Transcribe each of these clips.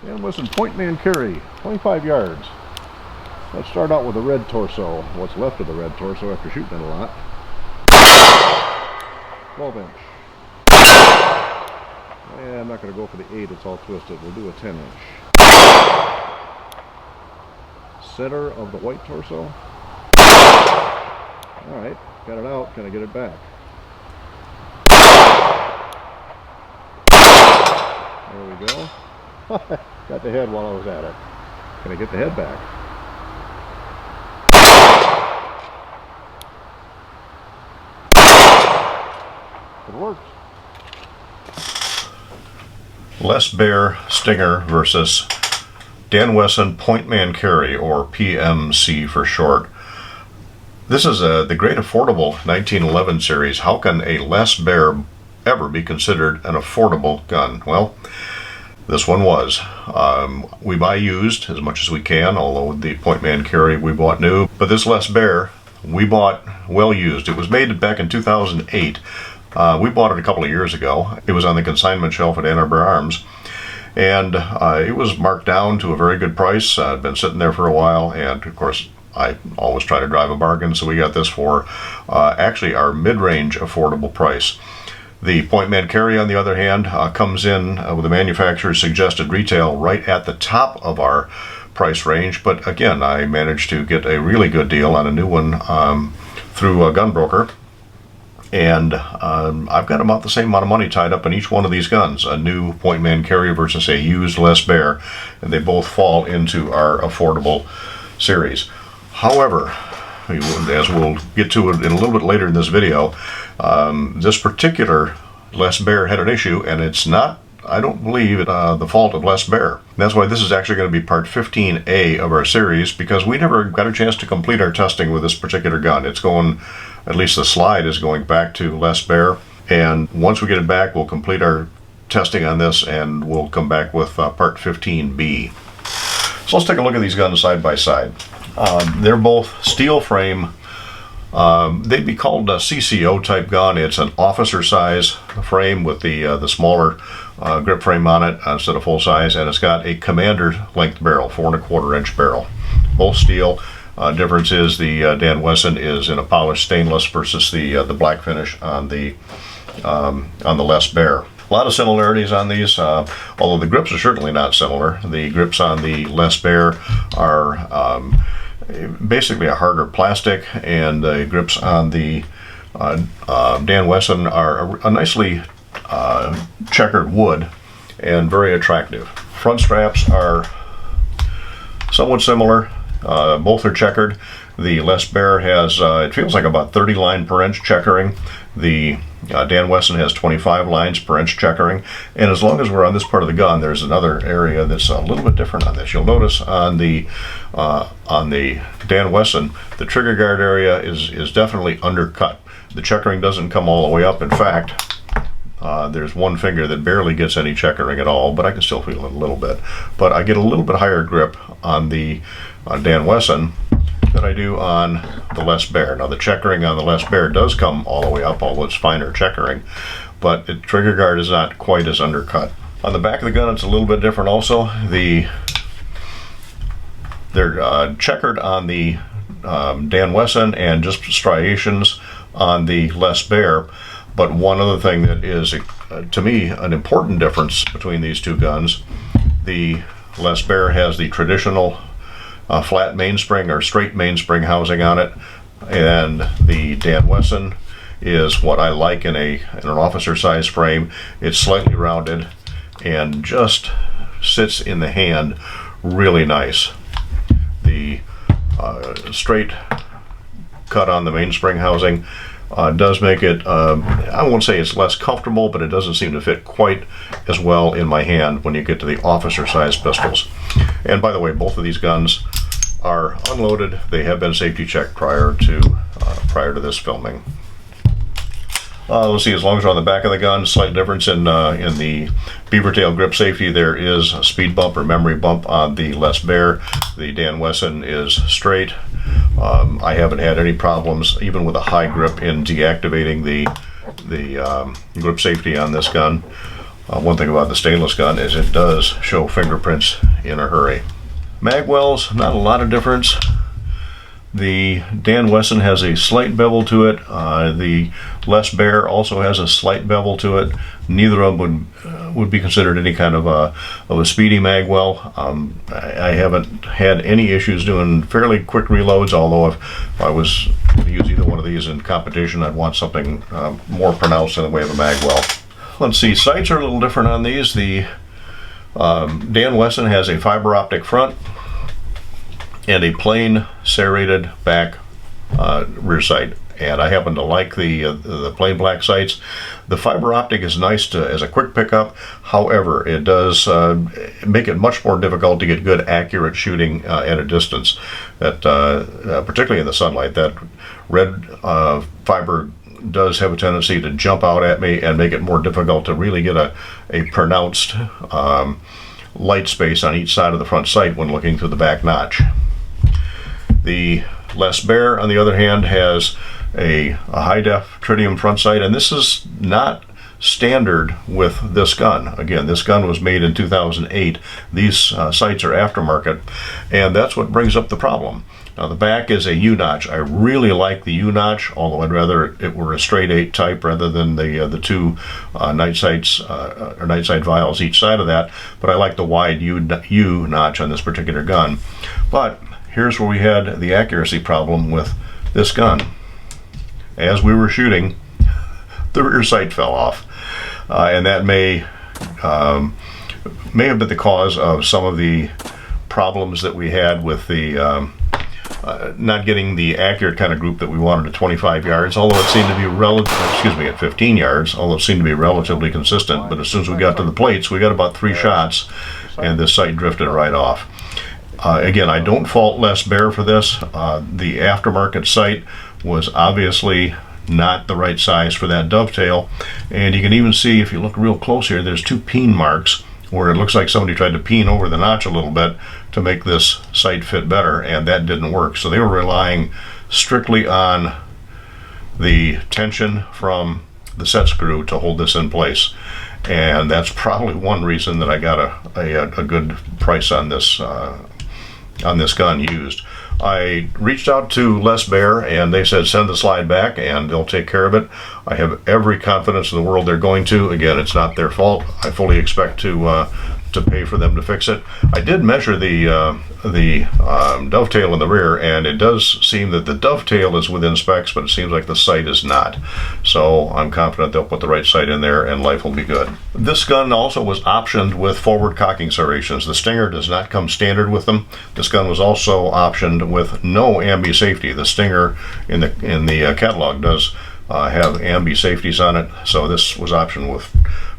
And Wesson point man carry, 25 yards. Let's start out with the red torso. What's left of the red torso after shooting it a lot. 12 inch. And I'm not going to go for the 8, it's all twisted. We'll do a 10 inch. Center of the white torso. Alright, got it out. Can I get it back? There we go. Got the head while I was at it. Can I get the head back? It works. Les Baer Stinger versus Dan Wesson Point Man Carry, or PMC for short. This is the great affordable 1911 series. How can a Les Baer ever be considered an affordable gun? Well, this one was. We buy used as much as we can, although the Point Man Carry we bought new. But this Les Baer we bought well used. It was made back in 2008. We bought it a couple of years ago. It was on the consignment shelf at Ann Arbor Arms. And it was marked down to a very good price. I'd been sitting there for a while, and of course I always try to drive a bargain, so we got this for actually our mid-range affordable price. The Point Man Carry, on the other hand, comes in with the manufacturer's suggested retail right at the top of our price range, but again, I managed to get a really good deal on a new one through a gun broker. And I've got about the same amount of money tied up in each one of these guns, a new Point Man Carry versus a used Les Baer, and they both fall into our affordable series. However, as we'll get to it in a little bit later in this video, this particular Les Baer had an issue, and it's not, I don't believe, the fault of Les Baer. That's why this is actually going to be part 15A of our series, because we never got a chance to complete our testing with this particular gun. It's going, at least the slide is going back to Les Baer, and once we get it back, we'll complete our testing on this, and we'll come back with part 15B. So let's take a look at these guns side by side. They're both steel frame. They'd be called a CCO type gun. It's an officer size frame with the smaller grip frame on it instead of full size, and it's got a commander length barrel, 4 1/4 inch barrel. Both steel. Difference is the Dan Wesson is in a polished stainless versus the black finish on the Les Baer. A lot of similarities on these, although the grips are certainly not similar. The grips on the Les Baer are basically a harder plastic, and the grips on the Dan Wesson are a nicely checkered wood and very attractive. Front straps are somewhat similar. Both are checkered. The Les Baer has, it feels like about 30 line per inch checkering. The Dan Wesson has 25 lines per inch checkering. And as long as we're on this part of the gun, there's another area that's a little bit different on this. You'll notice on the Dan Wesson, the trigger guard area is definitely undercut. The checkering doesn't come all the way up. In fact, there's one finger that barely gets any checkering at all, but I can still feel it a little bit. But I get a little bit higher grip on the Dan Wesson than I do on the Les Baer. Now the checkering on the Les Baer does come all the way up, although it's finer checkering, but the trigger guard is not quite as undercut. On the back of the gun, it's a little bit different also. They're checkered on the Dan Wesson and just striations on the Les Baer. But one other thing that is, to me, an important difference between these two guns, the Les Baer has the traditional flat mainspring or straight mainspring housing on it, and the Dan Wesson is what I like in an officer size frame. It's slightly rounded and just sits in the hand really nice. The straight cut on the mainspring housing does make it, I won't say it's less comfortable, but it doesn't seem to fit quite as well in my hand when you get to the officer size pistols. And by the way, both of these guns are unloaded. They have been safety checked prior to this filming. Let's see, as long as we're on the back of the gun, slight difference in the beaver tail grip safety. There is a speed bump or memory bump on the Les Baer. The Dan Wesson is straight. I haven't had any problems, even with a high grip, in deactivating the grip safety on this gun. One thing about the stainless gun is it does show fingerprints in a hurry. Mag wells, not a lot of difference. The Dan Wesson has a slight bevel to it. The Les Baer also has a slight bevel to it. Neither of them would be considered any kind of a speedy mag well. I haven't had any issues doing fairly quick reloads, although if I was to use either one of these in competition, I'd want something more pronounced in the way of a mag well. Let's see, sights are a little different on these. The Dan Wesson has a fiber optic front and a plain serrated back rear sight, and I happen to like the plain black sights. The fiber optic is nice as a quick pickup. However, it does make it much more difficult to get good accurate shooting at a distance. That particularly in the sunlight, that red fiber does have a tendency to jump out at me and make it more difficult to really get a pronounced light space on each side of the front sight when looking through the back notch. The Les Baer, on the other hand, has a high-def tritium front sight, and this is not standard with this gun. Again, this gun was made in 2008. These sights are aftermarket, and that's what brings up the problem. Now, the back is a U-notch. I really like the U-notch, although I'd rather it were a straight 8 type rather than the two night sights or night sight vials each side of that. But I like the wide U-notch on this particular gun. But here's where we had the accuracy problem with this gun. As we were shooting, the rear sight fell off, and that may have been the cause of some of the problems that we had with the not getting the accurate kind of group that we wanted at 25 yards, although it seemed to be at 15 yards, although it seemed to be relatively consistent. But as soon as we got to the plates, we got about 3 shots, and this sight drifted right off. Again, I don't fault Les Baer for this. The aftermarket sight was obviously not the right size for that dovetail, and you can even see, if you look real close here, there's 2 peen marks where it looks like somebody tried to peen over the notch a little bit to make this sight fit better, and that didn't work. So they were relying strictly on the tension from the set screw to hold this in place, and that's probably one reason that I got a good price on this gun used. I reached out to Les Baer, and they said send the slide back and they'll take care of it. I have every confidence in the world they're going to. Again, it's not their fault. I fully expect to pay for them to fix it. I did measure the dovetail in the rear, and it does seem that the dovetail is within specs, but it seems like the sight is not. So I'm confident they'll put the right sight in there and life will be good. This gun also was optioned with forward cocking serrations. The Stinger does not come standard with them. This gun was also optioned with no ambi safety. The Stinger in the catalog does have ambi safeties on it, so this was optioned with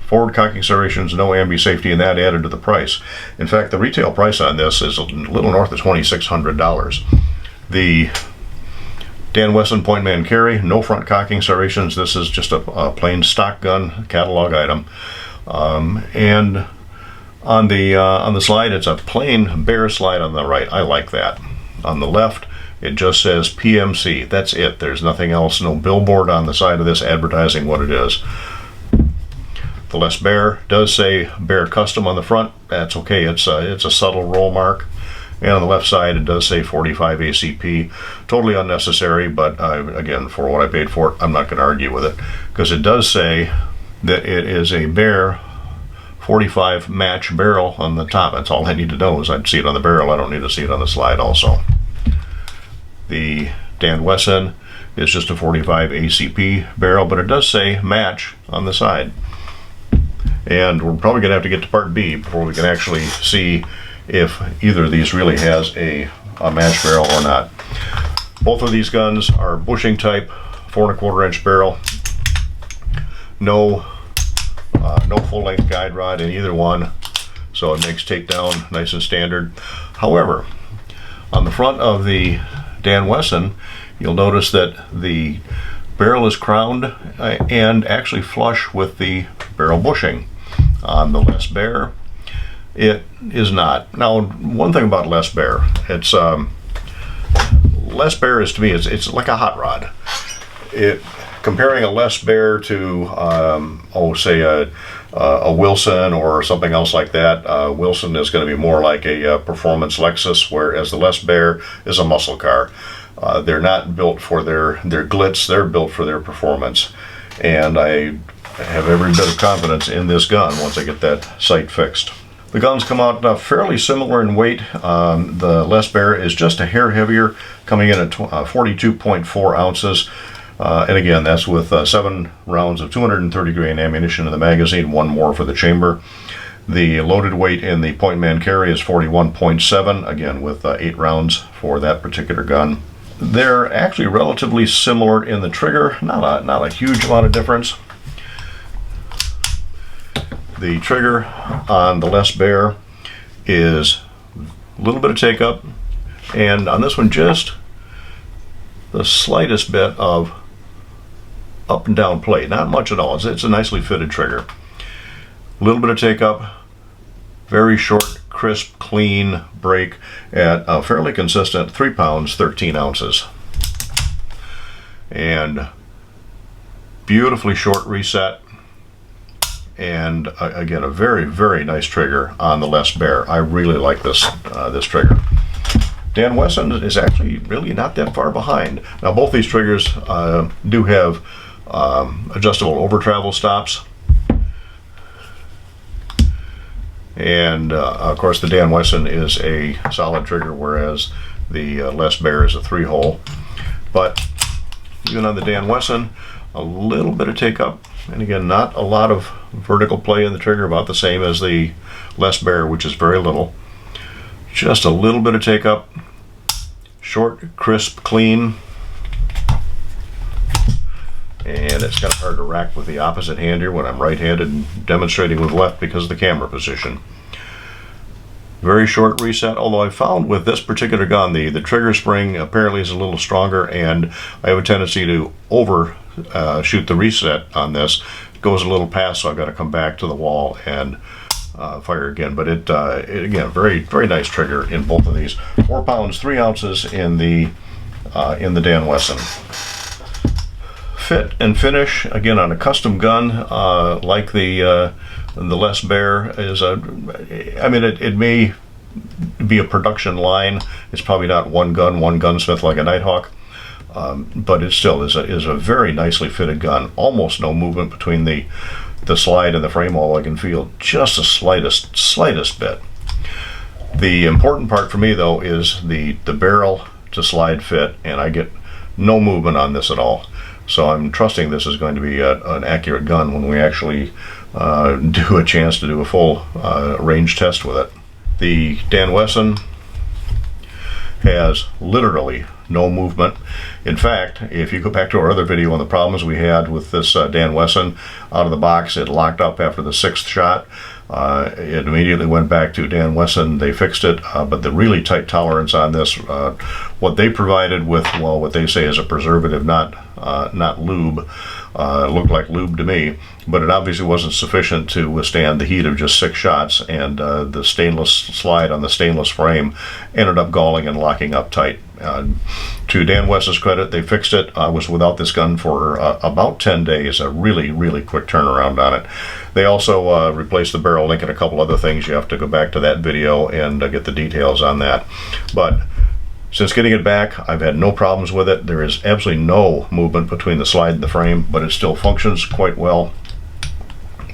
forward cocking serrations, no ambi safety, and that added to the price. In fact, the retail price on this is a little north of $2,600. The Dan Wesson Point Man Carry, no front cocking serrations. This is just a plain stock gun, catalog item. And on the slide, it's a plain Baer slide on the right. I like that. On the left, it just says PMC. That's it. There's nothing else. No billboard on the side of this advertising what it is. The Les Baer does say Baer Custom on the front. That's okay. It's a subtle roll mark. And on the left side, it does say 45 ACP. Totally unnecessary, but again, for what I paid for it, I'm not going to argue with it, because it does say that it is a Baer 45 match barrel on the top. That's all I need to know is I'd see it on the barrel. I don't need to see it on the slide also. The Dan Wesson is just a 45 ACP barrel, but it does say match on the side. And we're probably going to have to get to part B before we can actually see if either of these really has a match barrel or not. Both of these guns are bushing type, 4 1/4 inch barrel. No full-length guide rod in either one, so it makes takedown nice and standard. However, on the front of the Dan Wesson, you'll notice that the barrel is crowned and actually flush with the barrel bushing. On the Les Baer, it is not. Now, one thing about Les Baer, Les Baer is, to me, it's like a hot rod. comparing a Les Baer to, say a Wilson or something else like that, Wilson is going to be more like a performance Lexus, whereas the Les Baer is a muscle car. They're not built for their glitz, they're built for their performance. And I have every bit of confidence in this gun once I get that sight fixed. The guns come out fairly similar in weight. The Les Baer is just a hair heavier, coming in at 42.4 ounces. And again, that's with 7 rounds of 230 grain ammunition in the magazine, 1 more for the chamber. The loaded weight in the point man carry is 41.7, again with 8 rounds for that particular gun. They're actually relatively similar in the trigger, not a huge amount of difference. The trigger on the Les Baer is a little bit of take up, and on this one just the slightest bit of up and down play, not much at all. It's a nicely fitted trigger. A little bit of take up, very short, crisp, clean break at a fairly consistent 3 pounds, 13 ounces. And beautifully short reset. And again, a very, very nice trigger on the Les Baer. I really like this trigger. Dan Wesson is actually really not that far behind. Now both these triggers do have adjustable over travel stops. And of course the Dan Wesson is a solid trigger, whereas the Les Baer is a 3-hole. But even on the Dan Wesson, a little bit of take up, and again, not a lot of vertical play in the trigger, about the same as the Les Baer, which is very little. Just a little bit of take up, short, crisp, clean. And it's kind of hard to rack with the opposite hand here when I'm right-handed and demonstrating with left because of the camera position. Very short reset, although I found with this particular gun the trigger spring apparently is a little stronger, and I have a tendency to shoot the reset on this. It goes a little past, so I've got to come back to the wall and fire again. But it again, very, very nice trigger in both of these. 4 pounds, 3 ounces in the Dan Wesson. Fit and finish, again, on a custom gun like the Les Baer is I mean, it may be a production line. It's probably not one gunsmith like a Nighthawk, but it still is a very nicely fitted gun. Almost no movement between the slide and the frame, although I can feel just the slightest bit. The important part for me though is the barrel to slide fit, and I get no movement on this at all. So I'm trusting this is going to be an accurate gun when we actually do a chance to do a full range test with it. The Dan Wesson has literally no movement. In fact, if you go back to our other video on the problems we had with this Dan Wesson, out of the box it locked up after the 6th shot. It immediately went back to Dan Wesson. They fixed it, but the really tight tolerance on this, what they provided with, well, what they say is a preservative, not lube, looked like lube to me, but it obviously wasn't sufficient to withstand the heat of just 6 shots, and the stainless slide on the stainless frame ended up galling and locking up tight. To Dan Wesson's credit, they fixed it. I was without this gun for about 10 days, a really, really quick turnaround on it. They also replaced the barrel link and a couple other things. You have to go back to that video and get the details on that. But since getting it back, I've had no problems with it. There is absolutely no movement between the slide and the frame, but it still functions quite well.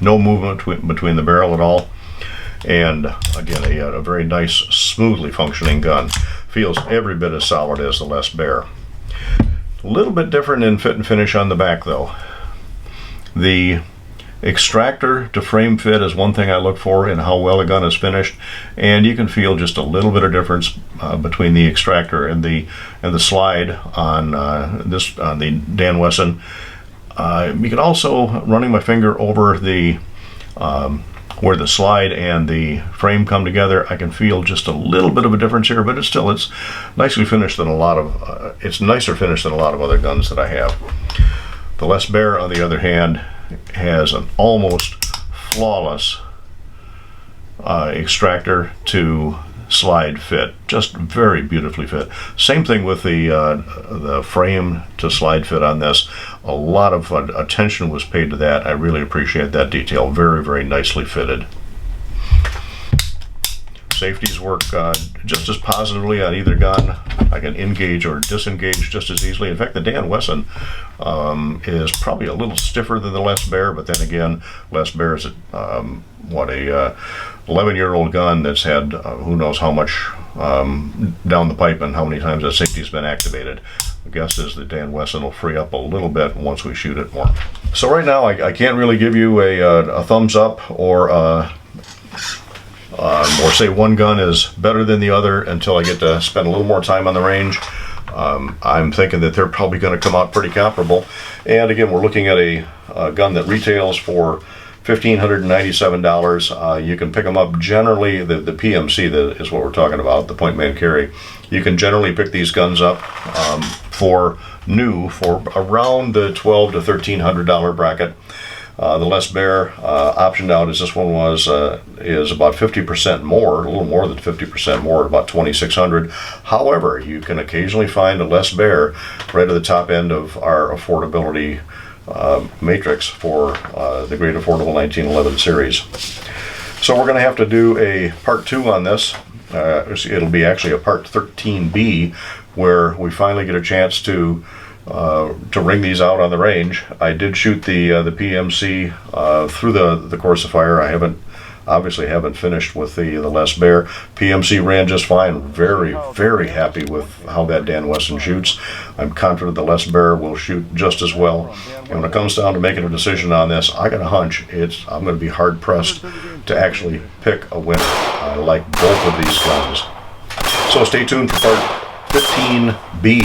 No movement between the barrel at all. And again, a very nice, smoothly functioning gun. Feels every bit as solid as the Les Baer. A little bit different in fit and finish on the back though. The Extractor to frame fit is one thing I look for in how well a gun is finished, and you can feel just a little bit of difference between the Extractor and the slide on the Dan Wesson. You can also, running my finger over the where the slide and the frame come together, I can feel just a little bit of a difference here, but it's nicely finished than a lot of it's nicer finished than a lot of other guns that I have. The Les Baer, on the other hand, has an almost flawless Extractor to slide fit, just very beautifully fit. Same thing with the frame to slide fit on this. A lot of attention was paid to that. I really appreciate that detail. Very, very nicely fitted. Safeties work just as positively on either gun. I can engage or disengage just as easily. In fact, the Dan Wesson is probably a little stiffer than the Les Baer, but then again, Les Baer is what, a 11-year-old gun that's had who knows how much down the pipe and how many times that safety's been activated. The guess is that Dan Wesson will free up a little bit once we shoot it more. So right now, I can't really give you a thumbs up or say one gun is better than the other until I get to spend a little more time on the range. I'm thinking that they're probably going to come out pretty comparable. And again, we're looking at a gun that retails for $1,597. You can pick them up generally, the PMC that is what we're talking about, the point man carry. You can generally pick these guns up for around the $1,200 to $1,300 bracket. The Les Baer optioned out as this one was is about 50% more, a little more than 50% more, at about $2,600. However, you can occasionally find a Les Baer right at the top end of our affordability matrix for the Great Affordable 1911 series. So we're going to have to do a part 2 on this. It'll be actually a part 13B, where we finally get a chance to ring these out on the range. I did shoot the PMC through the course of fire. I obviously haven't finished with the Les Baer. PMC ran just fine. Very, very happy with how that Dan Wesson shoots. I'm confident the Les Baer will shoot just as well. And when it comes down to making a decision on this, I got a hunch I'm going to be hard pressed to actually pick a winner. I like both of these guns. So stay tuned for part 15B.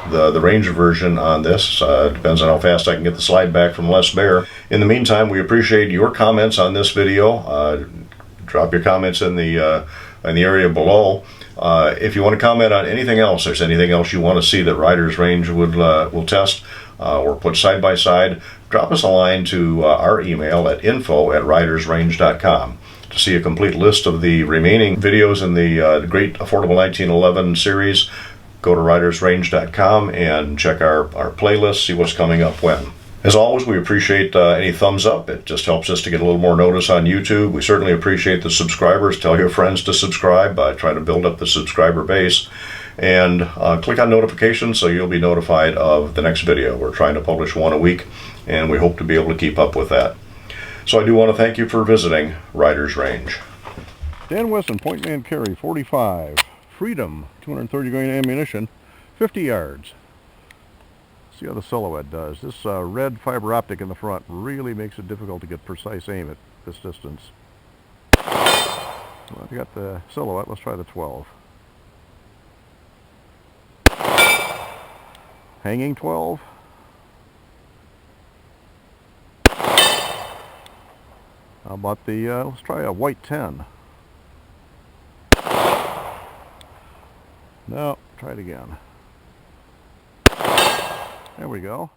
The Ranger version on this. Depends on how fast I can get the slide back from Les Baer. In the meantime, we appreciate your comments on this video. Drop your comments in the area below. If you want to comment on anything else, there's anything else you want to see that Riders Range will test or put side by side, drop us a line to our email at info@ridersrange.com. To see a complete list of the remaining videos in the Great Affordable 1911 series, go to ridersrange.com and check our playlist, see what's coming up when. As always, we appreciate any thumbs up. It just helps us to get a little more notice on YouTube. We certainly appreciate the subscribers. Tell your friends to subscribe. Try to build up the subscriber base. And click on notifications so you'll be notified of the next video. We're trying to publish one a week, and we hope to be able to keep up with that. So I do want to thank you for visiting Riders Range. Dan Wesson, point man carry, 45. Freedom, 230 grain ammunition, 50 yards. See how the silhouette does. This red fiber optic in the front really makes it difficult to get precise aim at this distance. Well, I've got the silhouette. Let's try the 12. Hanging 12. How about the, let's try a white 10. No, try it again. There we go.